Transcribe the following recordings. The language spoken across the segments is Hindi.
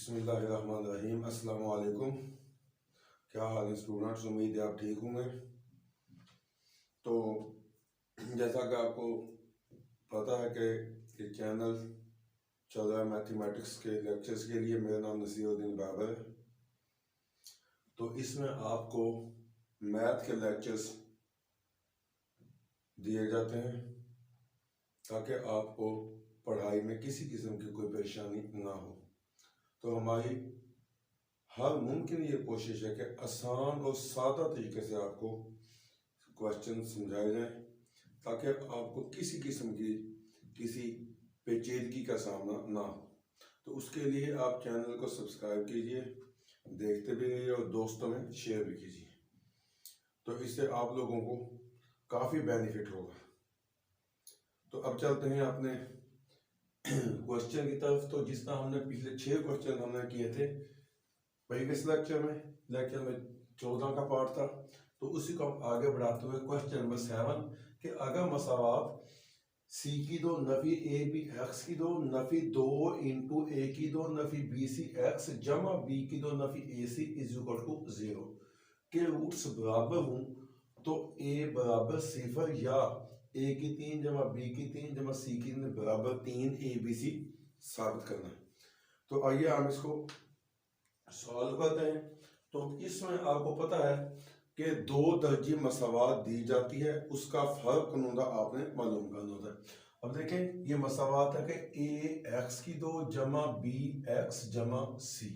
बिस्मिल्लाहिर्रहमानिर्रहीम। अस्सलाम वालेकुम। क्या हाल है स्टूडेंट्स? उम्मीद है आप ठीक होंगे। तो जैसा कि आपको पता है कि ये चैनल चल रहा है मैथमेटिक्स के लेक्चर्स के लिए। मेरा नाम नसीरुद्दीन बाबर है। तो इसमें आपको मैथ के लेक्चर्स दिए जाते हैं ताकि आपको पढ़ाई में किसी किस्म की कोई परेशानी ना हो। तो हमारी हर मुमकिन ये कोशिश है कि आसान और सादा तरीके से आपको क्वेश्चन समझाए जाएं ताकि आपको किसी किस्म की किसी पेचीदगी का सामना ना हो। तो उसके लिए आप चैनल को सब्सक्राइब कीजिए, देखते भी रहिए और दोस्तों में शेयर भी कीजिए। तो इससे आप लोगों को काफ़ी बेनिफिट होगा। तो अब चलते हैं अपने क्वेश्चन की तरफ। तो जिस तरह हमने पिछले 6 क्वेश्चन हमने किए थे प्रीवियस लेक्चर में 14 का पार्ट था, तो उसी को हम आगे बढ़ाते हुए क्वेश्चन नंबर 7 कि अगर मसावात सी की दो नफी ए बी एक्स की दो नफी 2 इंटू ए की दो नफी बी सी एक्स जमा बी की दो नफी ए सी इज इक्वल टू 0 के रूट्स बराबर हूं तो ए बराबर 0 या ए की 3 जमा बी की 3 जमा सी की 3 बराबर 3 ए बी सी साबित करना है। तो आइए हम इसको सॉल्व करते हैं। तो इसमें आपको पता है कि 2 दर्जी मसावात दी जाती है, उसका फर्क नूदा आपने मालूम करना होता है। अब देखें ये मसावात है कि ए एक्स की 2 जमा बी एक्स जमा सी,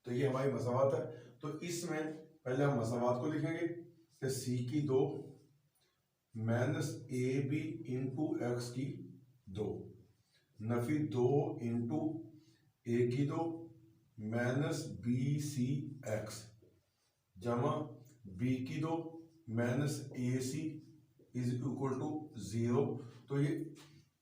तो ये हमारी मसावात है। तो इसमें पहले हम मसावात को लिखेंगे कि सी की 2 minus A B into X की 2 नफी 2 इंटू ए की 2 माइनस बी सी एक्स जमा बी की 2 minus A C is equal to 0। तो ये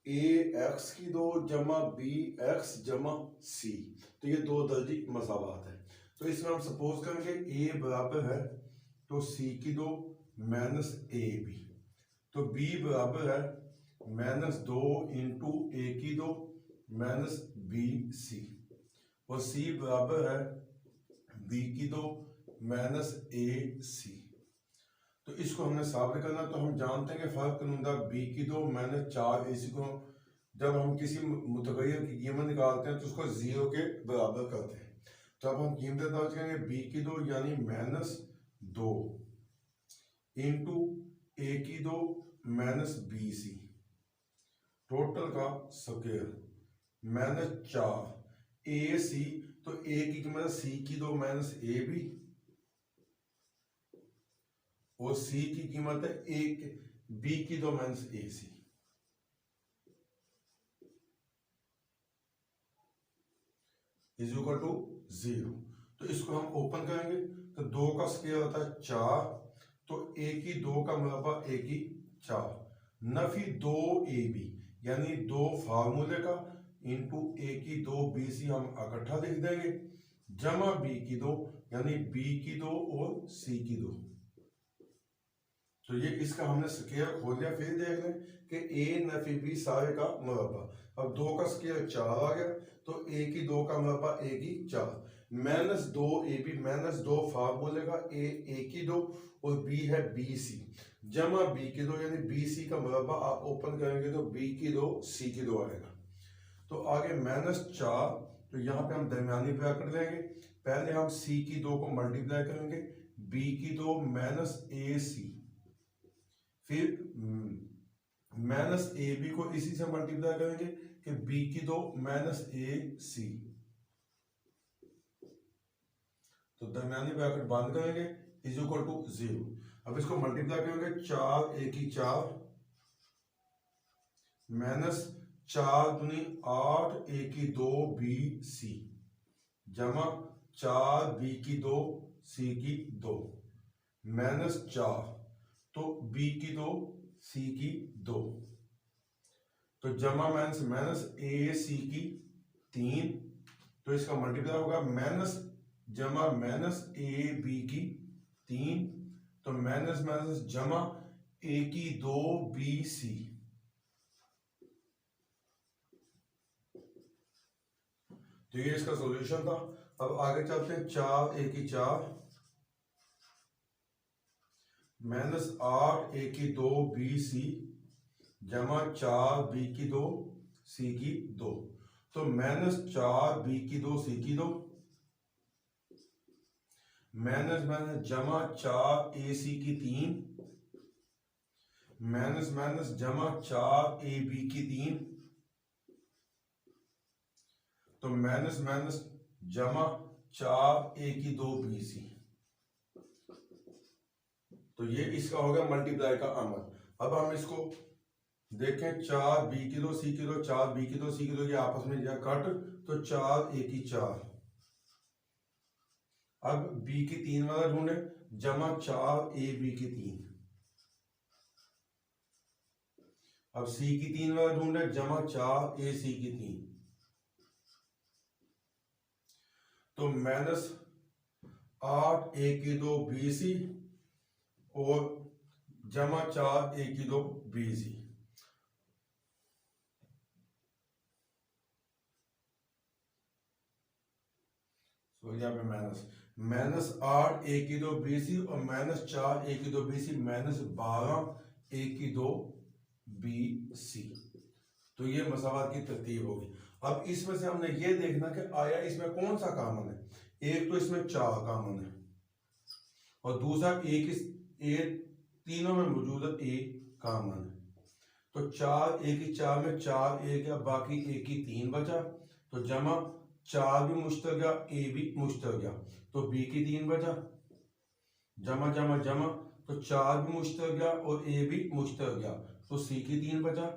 ए एक्स की 2 जमा बी एक्स जमा सी, तो ये 2 दर्जी मसावात है। तो इसमें हम सपोज करेंगे ए बराबर है तो सी की 2 माइनस ए बी, तो बी बराबर है माइनस 2 इंटू ए की 2 माइनस बी सी, और सी बराबर है बी की 2 माइनस ए सी। तो इसको हमने साबित करना, तो हम जानते हैं कि फर्क करूंगा बी की 2 माइनस 4 ए सी को जब हम किसी मुतगय्यर की कीमत निकालते हैं तो उसको 0 के बराबर करते हैं। तो अब हम कीमतें दर्ज करेंगे बी की 2 यानी माइनस 2 इंटू ए की 2 माइनस बी सी, टोटल का स्क्वायर माइनस 4 ए सी, तो ए की कीमत सी की 2 माइनस ए बी और सी की कीमत है ए बी की 2 minus A C. Is equal to 0। तो इसको हम ओपन करेंगे तो 2 का स्क्वायर होता है 4, तो ए की 2 का मुरब्बा ए की 4 नफी 2 ए बी यानी 2 फार्मूले का इंटू ए की 2 बी सी हम इकट्ठा लिख देंगे जमा बी की 2 यानी बी की 2 और सी की 2। तो ये इसका हमने स्क्वायर खोल लिया। फिर देख लें कि ए नफी बी सारे का मुरब्बा, अब 2 का स्क्वायर 4 आ गया, तो ए की 2 का मुरब्बा ए की 4 माइनस 2 ए बी माइनस 2 फार्मूले का ए की 2 और बी है बी सी जमा बी की 2 यानी बी सी का मुरब्बा आप ओपन करेंगे तो बी की 2 सी की 2 आएगा। तो आगे माइनस 4, तो यहाँ पे हम दरमियानी ब्रैकेट लेंगे। पहले हम सी की 2 को मल्टीप्लाई करेंगे बी की 2 माइनस ए सी, फिर माइनस ए बी को इसी से मल्टीप्लाई करेंगे कि बी की 2 माइनस ए सी, तो दरमियानी ब्रैकेट बंद करेंगे इज इक्वल टू 0। अब इसको मल्टीप्लाई करेंगे 4 ए की 4 माइनस 4 दूनी 8 ए की 2 बी सी जमा 4 बी की 2 सी की 2 माइनस 4, तो बी की 2 सी की 2, तो जमा माइनस माइनस ए सी की 3, तो इसका मल्टीप्लाई होगा माइनस जमा माइनस ए बी की 3, तो माइनस माइनस जमा ए की 2 बी सी, तो ये इसका सॉल्यूशन था। अब आगे चलते हैं, 4 a की 4 माइनस 8 a की 2 b c जमा 4 b की 2 c की 2। तो माइनस 4 b की 2 c की 2 माइनस माइनस जमा 4 a c की 3 माइनस माइनस जमा 4 a b की 3। तो माइनस माइनस जमा 4 a की 2 b c। तो ये इसका हो गया मल्टीप्लाई का अमल। अब हम इसको देखें, 4 b की 2 c की 2 4 b की 2 c की 2 ये आपस में जा कट, तो 4 a की 4। अब b की 3 वाला ढूंढे, जमा 4 a b की 3। अब c की 3 वाला ढूंढे, जमा 4 a c की 3। तो माइनस 8 a की 2 b c और जमा 4 a की 2 b c। तो यहाँ पे माइनस 8 a की 2 b c और माइनस 4 a की 2 b c माइनस 12 a की 2 b c। तो ये मसावात की तरतीब होगी। अब इसमें से हमने ये देखना कि आया इसमें कौन सा कॉमन है। एक तो इसमें 4 कॉमन है और दूसरा एक तीनों में मौजूद है a कॉमन है। तो 4 a की 4 में 4 a गया, बाकी a की 3 बचा। तो जमा 4 भी मुश्तल गया, a भी मुश्तल गया, तो b की 3 बचा। जमा जमा जमा, तो 4 भी मुश्तल गया और a भी मुश्तल गया, तो c की 3 बचा।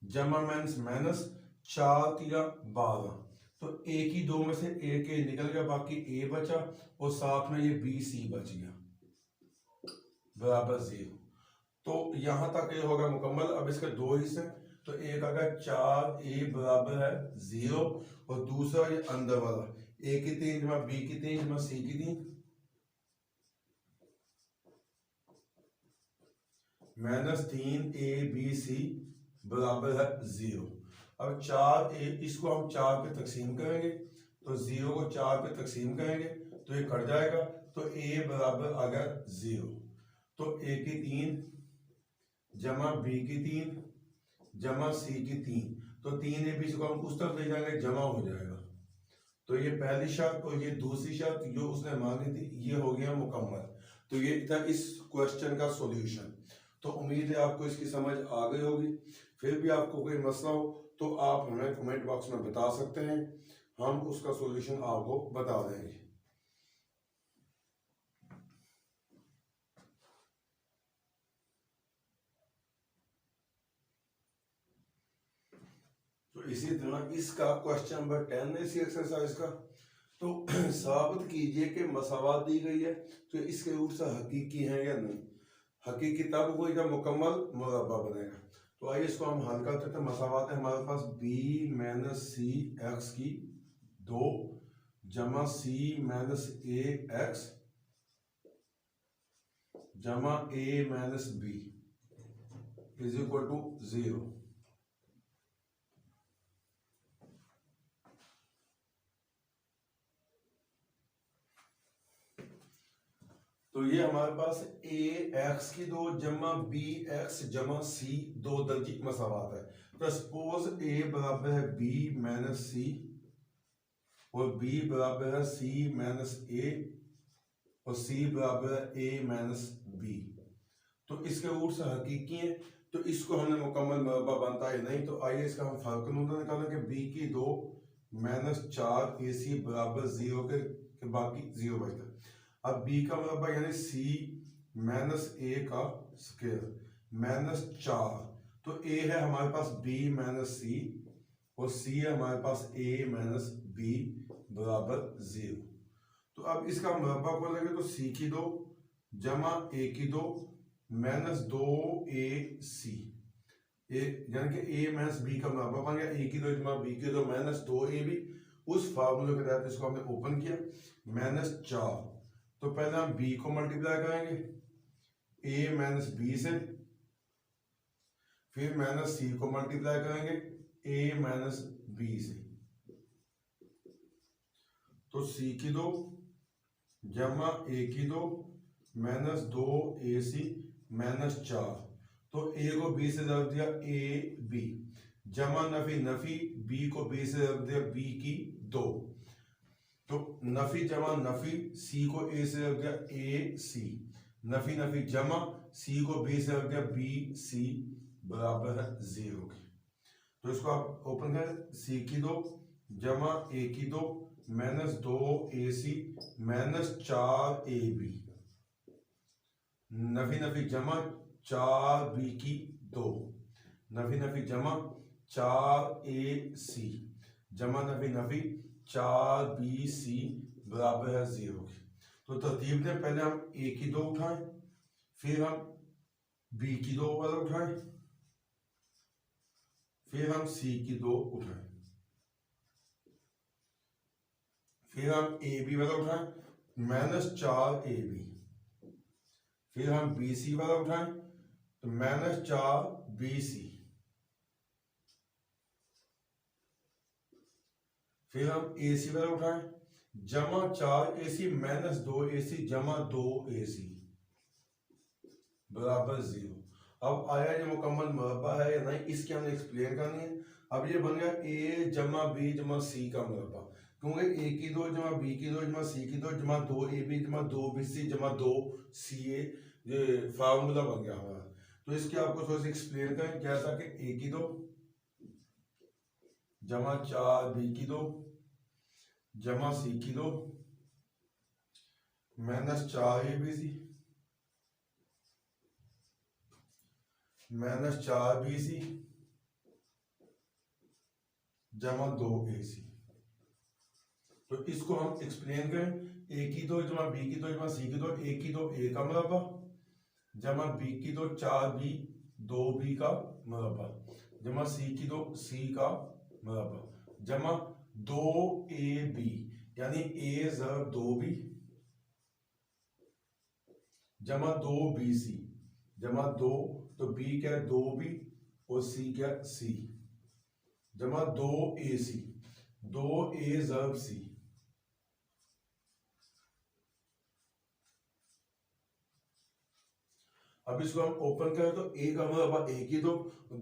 जमा माइनस माइनस 4 3 12, तो a की 2 में से एक a निकल गया, बाकी a बचा और साथ में ये b c बच गया बराबर 0। तो यहां तक ये होगा मुकम्मल। अब इसके दो हिस्से, तो एक अगर 4 a बराबर है 0 और दूसरा ये अंदर वाला a की 3 जमा b की 3 जमा c की 3 माइनस 3 a b c बराबर है 0। अब 4 a इसको हम 4 पे तकसीम करेंगे, तो 0 को 4 पे तकसीम करेंगे तो ये कट जाएगा, तो a बराबर आ गया 0। तो a की 3 जमा b की 3 जमा c की 3, तो 3 a b को हम उस तरफ ले जाएंगे, जमा हो जाएगा। तो ये पहली शर्त और ये दूसरी शर्त जो उसने मांगी थी ये हो गया मुकम्मल। तो ये था इस क्वेश्चन का सॉल्यूशन। तो उम्मीद है आपको इसकी समझ आ गई होगी। फिर भी आपको कोई मसला हो तो आप हमें कमेंट बॉक्स में बता सकते हैं, हम उसका सॉल्यूशन आपको बता देंगे। तो इसी तरह इसका क्वेश्चन नंबर 10 है इसी एक्सरसाइज का। तो साबित कीजिए कि मसावात दी गई है, तो इसके रूट से हकीकी है या नहीं। हकीकी तब कोई जब मुकम्मल मुरब्बा बनेगा। तो आइए इसको हम हल करते थे। मसावात है हमारे पास b माइनस सी एक्स की 2 जमा c माइनस ए एक्स जमा a minus b is equal to 0। तो ये हमारे पास a एक्स की 2 जमा b एक्स जमा c दो दर्जी मसावात है। तो सपोज a बराबर है b माइनस सी और b बराबर है c माइनस a और c बराबर है a माइनस b। तो इसके रूट से हकीकी है, तो इसको हमने मुकम्मल मुरब्बा बनता है नहीं। तो आइए इसका हम फर्क निकालें कि b की 2 माइनस 4 ac बराबर 0 के बाकी 0 बचता है। अब b का मुरब्बा यानी c माइनस a का स्क्वायर माइनस 4, तो a है हमारे पास b माइनस c और c है हमारे पास a माइनस b बराबर 0। तो अब इसका मुरब्बा खोलेंगे तो c की 2 जमा a की 2 माइनस 2ac यानी कि a माइनस b का मुरब्बा बन गया। a की 2 जमा b की 2 माइनस 2ab। उस फार्मूले के तहत इसको हमने ओपन किया माइनस 4। तो पहले हम b को मल्टीप्लाई करेंगे a माइनस b से, फिर माइनस c को मल्टीप्लाई करेंगे a माइनस b से। तो सी की 2 जमा ए की 2 माइनस 2ac माइनस 4। तो ए को बी से ज़रब दिया ए बी, जमा नफी नफी, बी को बी से ज़रब दिया बी की 2। तो नफी जमा नफी, सी को ए से ज़रब दिया ए सी, नफी नफी जमा, सी को बी से ज़रब दिया बी सी बराबर है 0 के। तो इसको आप ओपन करें, सी की 2 जमा ए की 2 minus 2ac minus 4ab, Nafi Nafi जमा 4b की 2, नफी नफी जमा 4ac जमा नफी नफी 4bc बराबर है 0 के। तो तरतीब में पहले हम a की 2 उठाएं, फिर हम b की 2 वाला उठाएं, फिर हम c की 2 उठाएं, फिर हम ए बी वाला उठाएं माइनस 4ab, फिर हम बी सी वाला उठाएं तो माइनस 4bc, फिर हम ए सी वाला उठाएं जमा 4ac माइनस 2ac जमा 2ac बराबर 0। अब आया ये मुकम्मल मुरब्बा है या नहीं, इसके हमने एक्सप्लेन करनी है। अब ये बन गया a जमा b जमा c का मुरब्बा, क्योंकि a की 2 जमा b की 2 जमा c की 2 जमा 2ab जमा 2bc जमा 2ca ये फार्मूला बन गया हमारा। तो इसके आपको थोड़ा सा एक्सप्लेन करें क्या था कि a की 2 जमा 4b की 2 जमा c की 2 माइनस 4abc माइनस 4bc जमा 2ac। तो इसको हम एक्सप्लेन करें, a की 2 जमा b की 2 जमा c की 2, a की 2 a का मुरब्बा जमा b की 2 4b 2b का मुरब्बा जमा c की 2 c का मुरब्बा जमा 2ab यानी a ज़रब 2b जमा 2bc जमा 2, तो b क्या है 2b और c क्या c जमा 2ac 2a ज़रब c। अब इसको हम ओपन करें तो a का मुरब्बा a की 2,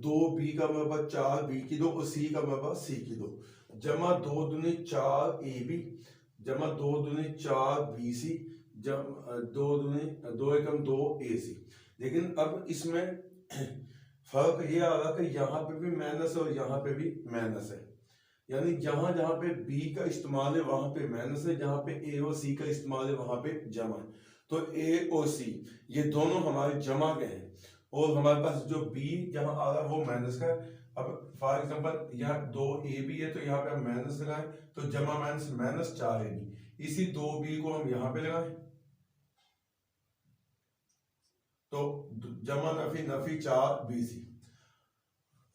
2b का मुरब्बा 4b की 2 और c का मुरब्बा c की 2 जमा 2 दूनी 4ab जमा 2 दूनी 4bc जमा 2 दूनी 2 एकम 2ac। लेकिन अब इसमें फर्क ये आ रहा कि यहाँ पे भी माइनस है और यहाँ पे भी माइनस है, यानी जहां जहां पे b का इस्तेमाल है वहां पे माइनस है, जहां पे a और c का इस्तेमाल है वहां पे जमा है। तो a और c ये दोनों हमारे जमा के हैं और हमारे पास जो b जहां आ रहा है वो माइनस का है। अब फॉर एग्जांपल यहाँ 2ab है तो यहाँ पे हम माइनस लगाएं तो जमा माइनस माइनस 4ab, इसी 2b को हम यहाँ पे लगाएं तो जमा नफी नफी 4bc।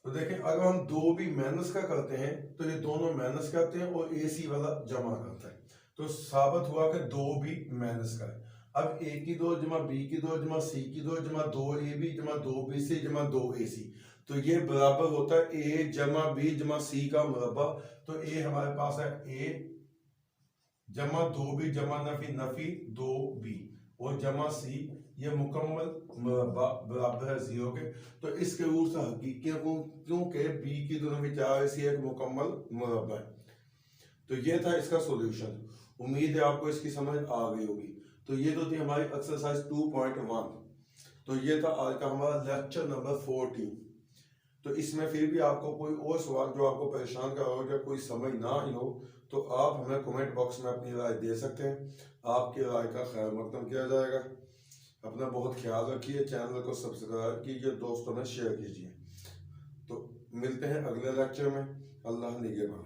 तो देखें अगर हम 2b माइनस का करते हैं तो ये दोनों माइनस करते हैं और ac वाला जमा करता है, तो साबित हुआ कि 2b माइनस का है। अब a की 2 जमा b की 2 जमा c की 2 जमा 2ab जमा 2bc जमा 2ac, तो ये बराबर होता है a जमा b जमा c का मुरब्बा। तो a हमारे पास है a जमा 2b जमा नफी नफी 2b और जमा c, ये मुकम्मल मुरब्बा बराबर है 0 के। तो इसके रूट से हकीकी क्योंकि b की 2 नफी 4ac एक मुकम्मल मुरब्बा है। तो ये था इसका सॉल्यूशन। उम्मीद है आपको इसकी समझ आ गई होगी। तो ये तो थी हमारी एक्सरसाइज 2.1। तो ये था आज का हमारा लेक्चर नंबर 14। तो इसमें फिर भी आपको कोई और सवाल जो आपको परेशान कर रहा हो या कोई समझ ना आई हो तो आप हमें कमेंट बॉक्स में अपनी राय दे सकते हैं। आपकी राय का खैर मकदम किया जाएगा। अपना बहुत ख्याल रखिए, चैनल को सब्सक्राइब कीजिए, दोस्तों में शेयर कीजिए। तो मिलते हैं अगले लेक्चर में। अल्लाह निगहबान।